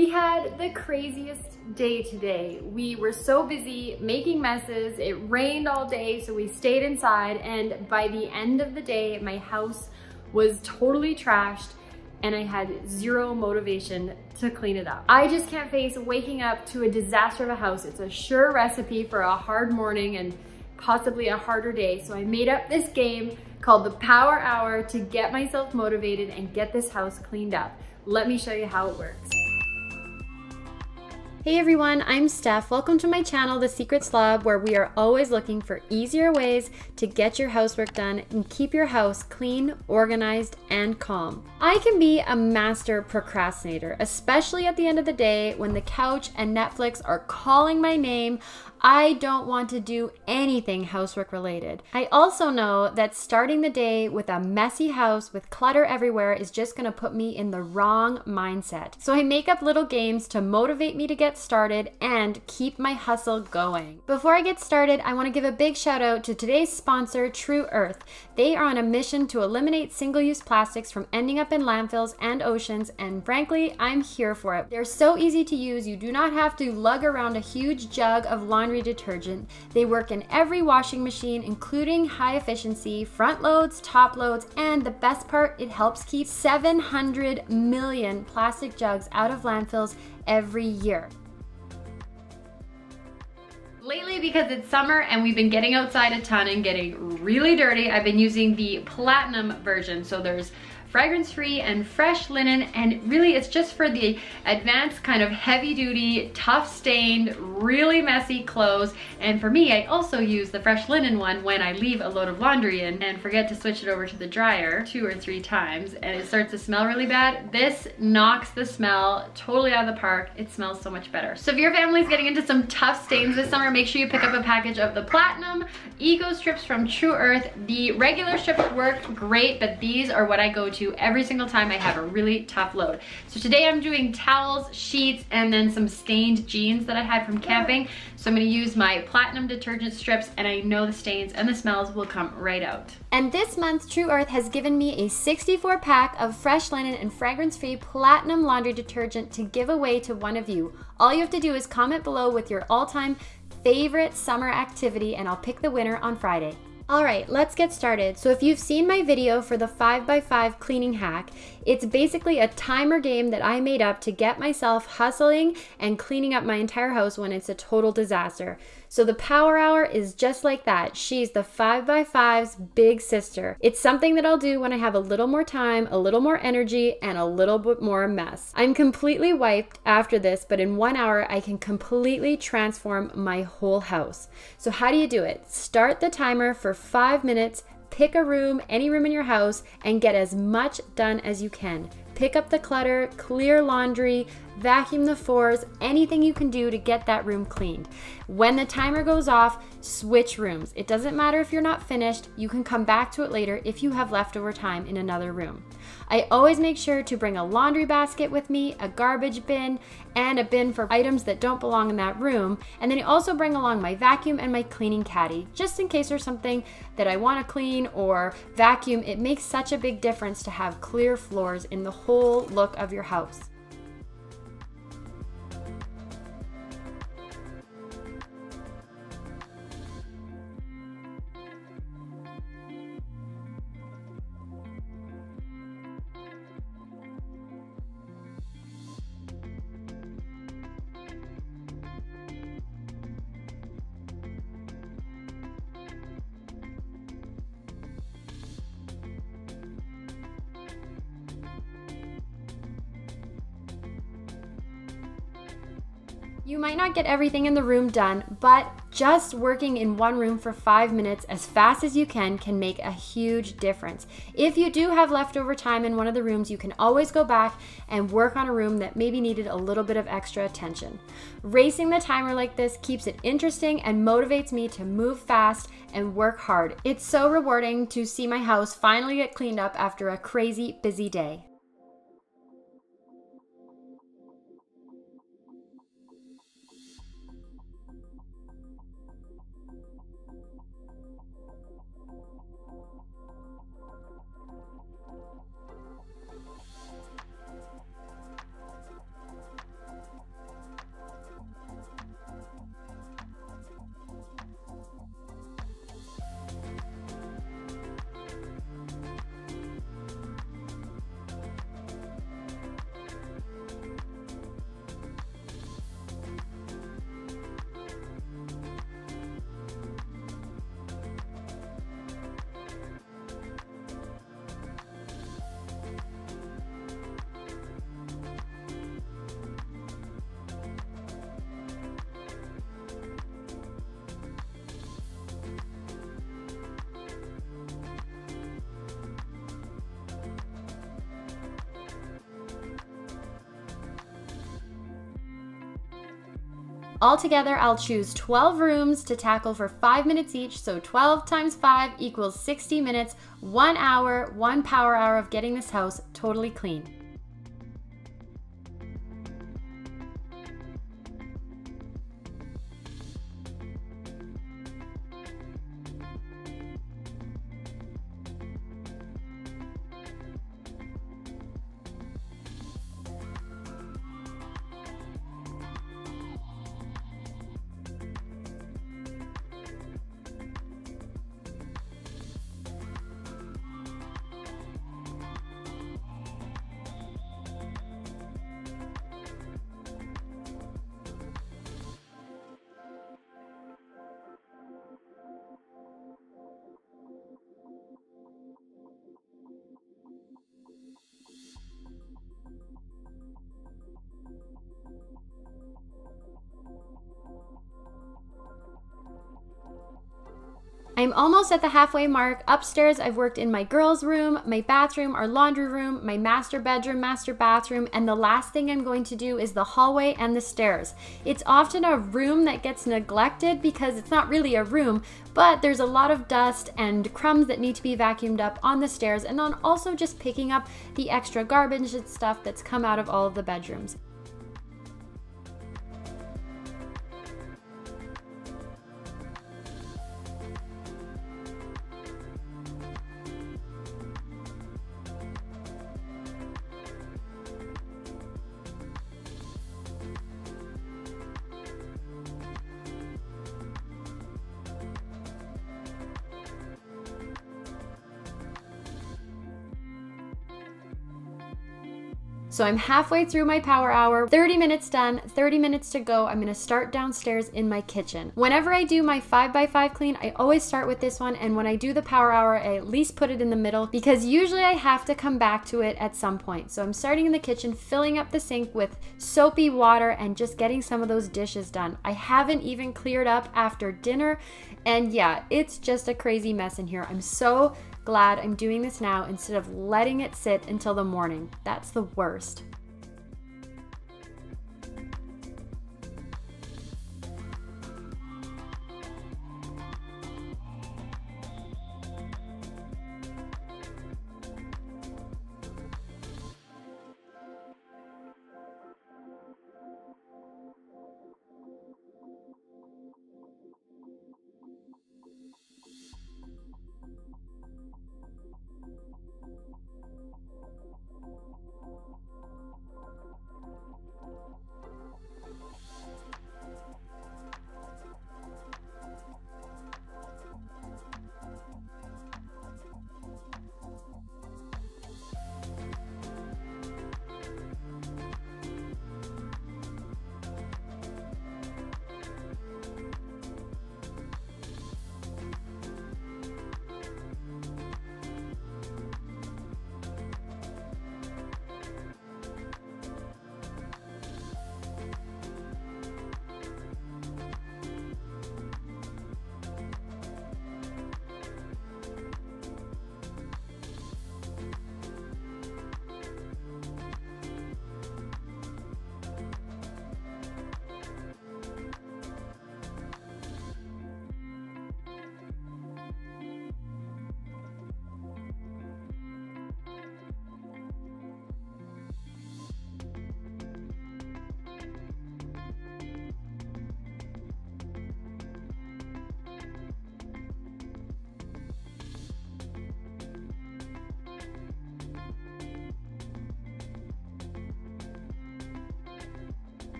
We had the craziest day today. We were so busy making messes. It rained all day, so we stayed inside, and by the end of the day, my house was totally trashed and I had zero motivation to clean it up. I just can't face waking up to a disaster of a house. It's a sure recipe for a hard morning and possibly a harder day. So I made up this game called the Power Hour to get myself motivated and get this house cleaned up. Let me show you how it works. Hey everyone, I'm Steph. Welcome to my channel, The Secret Slob, where we are always looking for easier ways to get your housework done and keep your house clean, organized, and calm. I can be a master procrastinator, especially at the end of the day when the couch and Netflix are calling my name. I don't want to do anything housework related. I also know that starting the day with a messy house with clutter everywhere is just gonna put me in the wrong mindset. So I make up little games to motivate me to get started and keep my hustle going. Before I get started, I want to give a big shout out to today's sponsor, Tru Earth. They are on a mission to eliminate single-use plastics from ending up in landfills and oceans, and frankly, I'm here for it. They're so easy to use. You do not have to lug around a huge jug of laundry detergent. They work in every washing machine, including high efficiency, front loads, top loads, and the best part, it helps keep 700 million plastic jugs out of landfills every year. Lately, because it's summer and we've been getting outside a ton and getting really dirty, I've been using the platinum version. So there's fragrance-free and fresh linen, and really it's just for the advanced kind of heavy-duty, tough-stained, really messy clothes. And for me, I also use the fresh linen one when I leave a load of laundry in and forget to switch it over to the dryer 2 or 3 times and it starts to smell really bad. This knocks the smell totally out of the park. It smells so much better. So if your family's getting into some tough stains this summer, make sure you pick up a package of the Platinum Eco-Strips from Tru Earth. The regular strips work great, but these are what I go to every single time I have a really tough load. So today I'm doing towels, sheets, and then some stained jeans that I had from camping. So I'm gonna use my platinum detergent strips, and I know the stains and the smells will come right out. And this month, Tru Earth has given me a 64 pack of fresh linen and fragrance-free platinum laundry detergent to give away to one of you. All you have to do is comment below with your all-time favorite summer activity, and I'll pick the winner on Friday. All right, let's get started. So if you've seen my video for the 5x5 cleaning hack, it's basically a timer game that I made up to get myself hustling and cleaning up my entire house when it's a total disaster. So the Power Hour is just like that. She's the 5x5's big sister. It's something that I'll do when I have a little more time, a little more energy, and a little bit more mess. I'm completely wiped after this, but in 1 hour, I can completely transform my whole house. So how do you do it? Start the timer for 5 minutes, pick a room, any room in your house, and get as much done as you can. Pick up the clutter, clear laundry, vacuum the floors, anything you can do to get that room cleaned. When the timer goes off, switch rooms. It doesn't matter if you're not finished, you can come back to it later if you have leftover time in another room. I always make sure to bring a laundry basket with me, a garbage bin, and a bin for items that don't belong in that room. And then I also bring along my vacuum and my cleaning caddy, just in case there's something that I want to clean or vacuum. It makes such a big difference to have clear floors in the whole look of your house. You might not get everything in the room done, but just working in one room for 5 minutes as fast as you can make a huge difference. If you do have leftover time in one of the rooms, you can always go back and work on a room that maybe needed a little bit of extra attention. Racing the timer like this keeps it interesting and motivates me to move fast and work hard. It's so rewarding to see my house finally get cleaned up after a crazy busy day. Altogether, I'll choose 12 rooms to tackle for 5 minutes each, so 12 times 5 equals 60 minutes, 1 hour, 1 power hour of getting this house totally clean. I'm almost at the halfway mark. Upstairs, I've worked in my girls' room, my bathroom, our laundry room, my master bedroom, master bathroom, and the last thing I'm going to do is the hallway and the stairs. It's often a room that gets neglected because it's not really a room, but there's a lot of dust and crumbs that need to be vacuumed up on the stairs, and on also just picking up the extra garbage and stuff that's come out of all of the bedrooms. So I'm halfway through my power hour, 30 minutes done, 30 minutes to go. I'm gonna start downstairs in my kitchen. Whenever I do my 5x5 clean, I always start with this one, and when I do the power hour, I at least put it in the middle because usually I have to come back to it at some point. So I'm starting in the kitchen, filling up the sink with soapy water and just getting some of those dishes done. I haven't even cleared up after dinner, and yeah, it's just a crazy mess in here. I'm so glad I'm doing this now instead of letting it sit until the morning. That's the worst.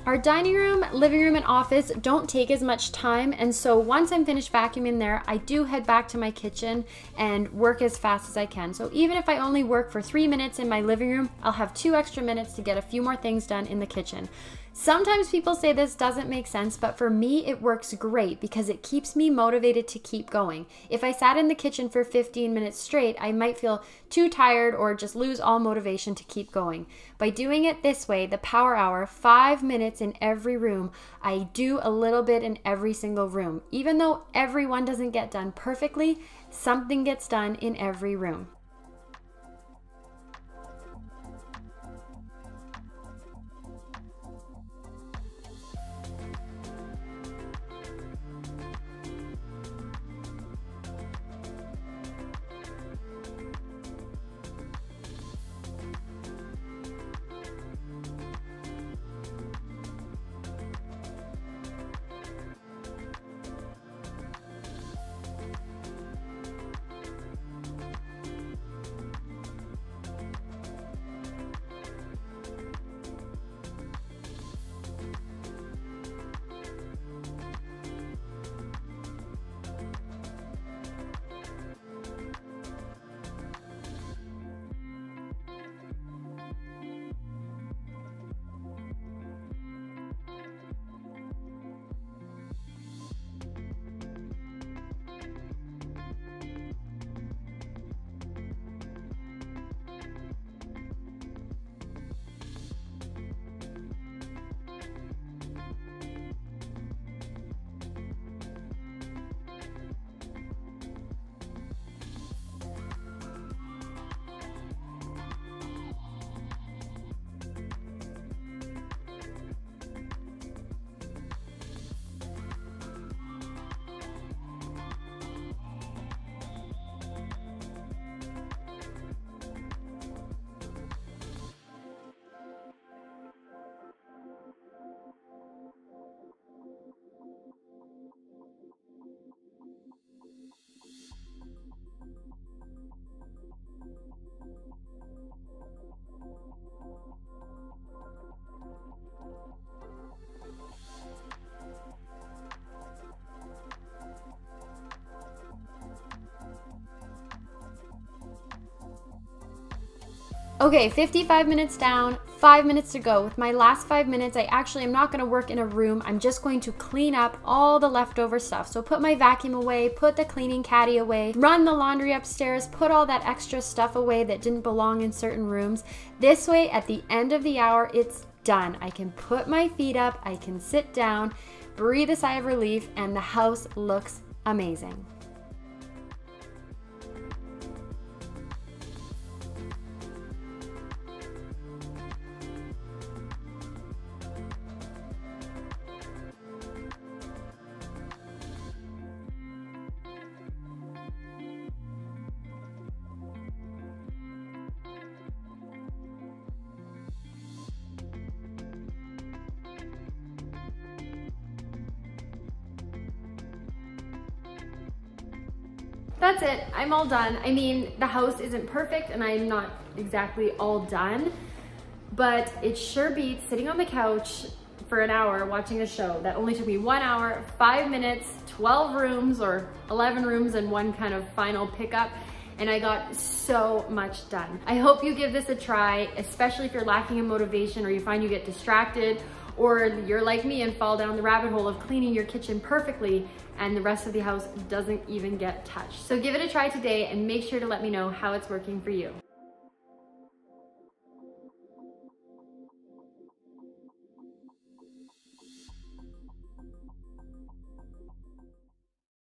Our dining room, living room, and office don't take as much time, and so once I'm finished vacuuming there, I do head back to my kitchen and work as fast as I can. So even if I only work for 3 minutes in my living room, I'll have 2 extra minutes to get a few more things done in the kitchen. Sometimes people say this doesn't make sense, but for me, it works great because it keeps me motivated to keep going. If I sat in the kitchen for 15 minutes straight, I might feel too tired or just lose all motivation to keep going. By doing it this way, the power hour, 5 minutes in every room, I do a little bit in every single room. Even though everyone doesn't get done perfectly, something gets done in every room. Okay, 55 minutes down, 5 minutes to go. With my last 5 minutes, I actually am not gonna work in a room. I'm just going to clean up all the leftover stuff. So put my vacuum away, put the cleaning caddy away, run the laundry upstairs, put all that extra stuff away that didn't belong in certain rooms. This way, at the end of the hour, it's done. I can put my feet up, I can sit down, breathe a sigh of relief, and the house looks amazing. That's it, I'm all done. I mean, the house isn't perfect and I'm not exactly all done, but it sure beats sitting on the couch for an hour watching a show that only took me 1 hour, 5 minutes, 12 rooms or 11 rooms and one kind of final pickup, and I got so much done. I hope you give this a try, especially if you're lacking in motivation or you find you get distracted, or you're like me and fall down the rabbit hole of cleaning your kitchen perfectly and the rest of the house doesn't even get touched. So give it a try today and make sure to let me know how it's working for you.